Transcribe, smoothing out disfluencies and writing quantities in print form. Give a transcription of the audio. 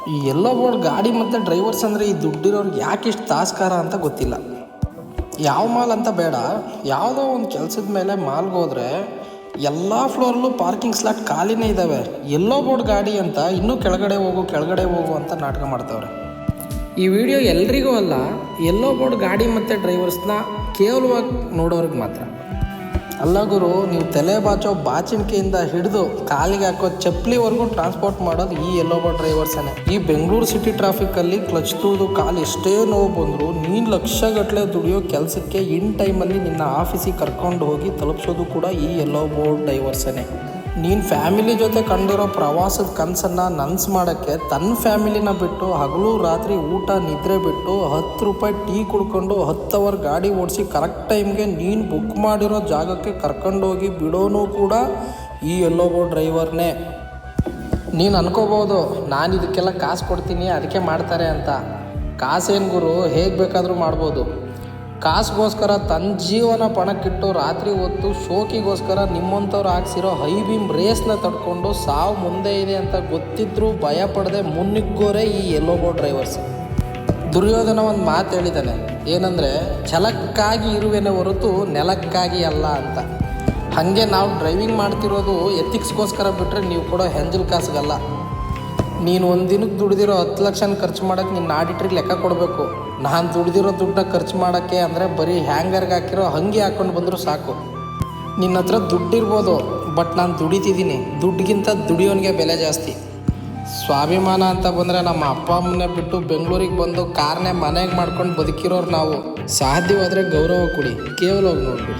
ಈ ಎಲ್ಲೋ ಬೋರ್ಡ್ ಗಾಡಿ ಮತ್ತು ಡ್ರೈವರ್ಸ್ ಅಂದರೆ ಈ ದುಡ್ಡಿರೋರ್ಗೆ ಯಾಕೆ ಇಷ್ಟು ತಾಸ್ಕಾರ ಅಂತ ಗೊತ್ತಿಲ್ಲ. ಯಾವ ಮಾಲ್ ಅಂತ ಬೇಡ, ಯಾವುದೋ ಒಂದು ಕೆಲಸದ ಮೇಲೆ ಮಾಲ್ಗೆ ಹೋದರೆ ಎಲ್ಲ ಫ್ಲೋರಲ್ಲೂ ಪಾರ್ಕಿಂಗ್ ಸ್ಲಾಟ್ ಖಾಲಿನೇ ಇದ್ದಾವೆ. ಎಲ್ಲೋ ಬೋರ್ಡ್ ಗಾಡಿ ಅಂತ ಇನ್ನೂ ಕೆಳಗಡೆ ಹೋಗು ಅಂತ ನಾಟಕ ಮಾಡ್ತಾವ್ರೆ. ಈ ವಿಡಿಯೋ ಎಲ್ರಿಗೂ ಅಲ್ಲ, ಎಲ್ಲೋ ಬೋರ್ಡ್ ಗಾಡಿ ಮತ್ತು ಡ್ರೈವರ್ಸ್ನ ಕೇವಲವಾಗಿ ನೋಡೋರಿಗೆ ಮಾತ್ರ. ಅಲ್ಲ ಗುರು, ನೀವು ತಲೆ ಬಾಚೋ ಬಾಚಿಣಿಕೆಯಿಂದ ಹಿಡಿದು ಕಾಲಿಗೆ ಹಾಕೋ ಚಪ್ಪಲಿವರೆಗೂ ಟ್ರಾನ್ಸ್ಪೋರ್ಟ್ ಮಾಡೋದು ಈ ಎಲ್ಲೋ ಬೋರ್ಡ್ ಡ್ರೈವರ್ಸೇ. ಈ ಬೆಂಗಳೂರು ಸಿಟಿ ಟ್ರಾಫಿಕ್ಕಲ್ಲಿ ಕ್ಲಚ್ ತುಳಿದು ಕಾಲು ಎಷ್ಟೇ ನೋವು ಬಂದರೂ ನೀನು ಲಕ್ಷಗಟ್ಟಲೆ ದುಡಿಯೋ ಕೆಲಸಕ್ಕೆ ಇನ್ ಟೈಮಲ್ಲಿ ನಿನ್ನ ಆಫೀಸಿಗೆ ಕರ್ಕೊಂಡು ಹೋಗಿ ತಲುಪಿಸೋದು ಕೂಡ ಈ ಎಲ್ಲೋ ಬೋರ್ಡ್ ಡ್ರೈವರ್ಸೇ. ನೀನು ಫ್ಯಾಮಿಲಿ ಜೊತೆ ಕಂಡಿರೋ ಪ್ರವಾಸದ ಕನಸನ್ನು ನನಸು ಮಾಡೋಕ್ಕೆ ತನ್ನ ಫ್ಯಾಮಿಲಿನ ಬಿಟ್ಟು ಹಗಲು ರಾತ್ರಿ ಊಟ ನಿದ್ರೆ ಬಿಟ್ಟು 10 ರೂಪಾಯಿ ಟೀ ಕುಡ್ಕೊಂಡು 10 ಅವರ್ ಗಾಡಿ ಓಡಿಸಿ ಕರೆಕ್ಟ್ ಟೈಮ್ಗೆ ನೀನು ಬುಕ್ ಮಾಡಿರೋ ಜಾಗಕ್ಕೆ ಕರ್ಕೊಂಡೋಗಿ ಬಿಡೋನು ಕೂಡ ಈ ಎಲ್ಲೋ ಬೋರ್ಡ್ ಡ್ರೈವರ್ನೇ. ನೀನು ಅನ್ಕೋಬೋದು ನಾನು ಇದಕ್ಕೆಲ್ಲ ಕಾಸು ಕೊಡ್ತೀನಿ ಅದಕ್ಕೆ ಮಾಡ್ತಾರೆ ಅಂತ. ಕಾಸೇನು ಗುರು, ಹೇಗೆ ಬೇಕಾದರೂ ಮಾಡ್ಬೋದು. ಕಾಸಿಗೋಸ್ಕರ ತನ್ನ ಜೀವನ ಪಣಕ್ಕಿಟ್ಟು ರಾತ್ರಿ ಹೊತ್ತು ಶೋಕಿಗೋಸ್ಕರ ನಿಮ್ಮಂಥವ್ರು ಹಾಕ್ಸಿರೋ ಹೈ ಬೀಮ್ ರೇಸ್ನ ತಡ್ಕೊಂಡು ಸಾವು ಮುಂದೆ ಇದೆ ಅಂತ ಗೊತ್ತಿದ್ರೂ ಭಯ ಪಡದೆ ಮುನ್ನುಗ್ಗೋರೆ ಈ ಎಲ್ಲೋ ಬೋರ್ಡ್ ಡ್ರೈವರ್ಸ್. ದುರ್ಯೋಧನ ಒಂದು ಮಾತು ಹೇಳಿದ್ದಾನೆ, ಏನಂದರೆ ಛಲಕ್ಕಾಗಿ ಇರುವೆನೇ ಹೊರತು ನೆಲಕ್ಕಾಗಿ ಅಲ್ಲ ಅಂತ. ಹಾಗೆ ನಾವು ಡ್ರೈವಿಂಗ್ ಮಾಡ್ತಿರೋದು ಎಥಿಕ್ಸ್ಗೋಸ್ಕರ ಬಿಟ್ಟರೆ ನೀವು ಕೊಡೋ ಹೆಂಜಲ್ ಕಾಸಿಗಲ್ಲ. ನೀನು ಒಂದು ದಿನಕ್ಕೆ ದುಡ್ದಿರೋ 10 ಲಕ್ಷನ ಖರ್ಚು ಮಾಡೋಕ್ಕೆ ನಿನ್ನ ಆಡಿಟ್ರಿಗೆ ಲೆಕ್ಕ ಕೊಡಬೇಕು. ನಾನು ದುಡ್ದಿರೋ ದುಡ್ಡನ್ನ ಖರ್ಚು ಮಾಡೋಕ್ಕೆ ಅಂದರೆ ಬರೀ ಹ್ಯಾಂಗರ್ಗೆ ಹಾಕಿರೋ ಹಂಗೆ ಹಾಕ್ಕೊಂಡು ಬಂದರೂ ಸಾಕು. ನಿನ್ನ ಹತ್ರ ದುಡ್ಡಿರ್ಬೋದು, ಬಟ್ ನಾನು ದುಡಿತಿದ್ದೀನಿ. ದುಡ್ಡಿಗಿಂತ ದುಡಿಯೋನಿಗೆ ಬೆಲೆ ಜಾಸ್ತಿ. ಸ್ವಾಭಿಮಾನ ಅಂತ ಬಂದರೆ ನಮ್ಮ ಅಪ್ಪ ಅಮ್ಮನೇ ಬಿಟ್ಟು ಬೆಂಗಳೂರಿಗೆ ಬಂದು ಕಾರ್ನೇ ಮನೆಗೆ ಮಾಡ್ಕೊಂಡು ಬದುಕಿರೋರು ನಾವು. ಸಾಧ್ಯವಾದರೆ ಗೌರವ ಕೊಡಿ, ಕೇವಲವಾಗಿ ನೋಡ್ಬಿಡಿ.